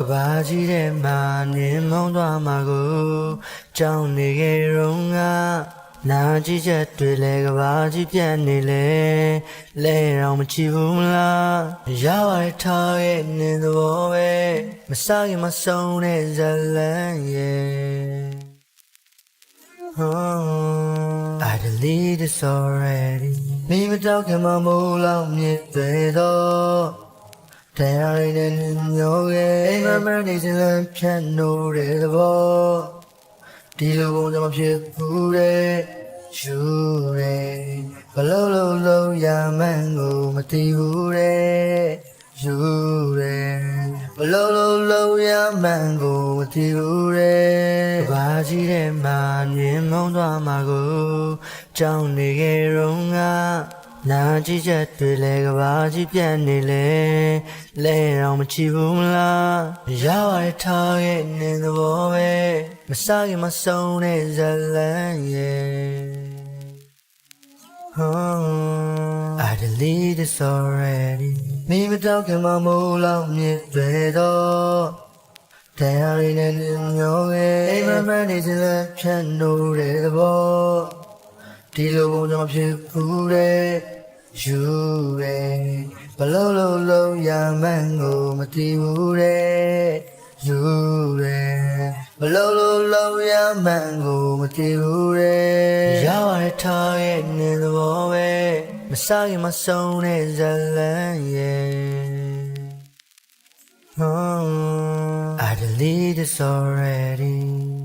ဘာကြီးတဲ့မှာနင်းမောင်းသွားမှာကိုကြောင်းနေကြရုံကနာကြည့်ချက်တွေလဲကဘာကြီးပြတ်နေလဲလဲတော့မချီဘူးလားရောက်ရထားရဲ့နင်းသဘောပဲမစားရင်မဆုံးတဲ့ဇလန်းရဲ့ I delete this already မိမတော့ခင်မမိုးလောက်မြစ်တွေတော့တရားရည်နဲ့မျိုးရဲ့အိမ်မနေစမ်းဖြတ်နိုးတဲ့သဘောဒီလိုပုံစံမဖြစ်ဘူးတဲ့ယူရဲဘလုံးရမှန်းကိုမသိဘူးတဲ့ယူရဲဘလုံးရမှန်းကိုမသိဘူးတဲ့ဘာကြီးတဲ့မှာမြင်မောင်းသွားမှာကိုကြောင်းနေကြရုံကနာကြည့်ချက်တွေလဲကဘာကြီးပြတ်နေလဲလဲတော့မချီဘူးလားရောက်ရထားရဲ့နင်းသဘောပဲမစားရင်မဆုံးတဲ့ဇလန်းရဲ့ I delete this already မိမတော့ခင်မမိုးလောက်မြစ်တွေတော့တရားရည်နဲ့မျိုးရဲ့အိမ်မနေစမ်းဖြတ်နိုးတဲ့သဘောဒီလိုပုံစံဖြစ်ဘူးတဲ့ယူရဲဘလုံးရမှန်းကိုမသိဘူးတဲ့ယူရဲဘလုံးရမှန်းကိုမသိဘူးတဲ့ရောက်ရထားရဲ့နင်းသဘောပဲမစားရင်မဆုံးတဲ့ဇလန်းရဲ့ I delete this already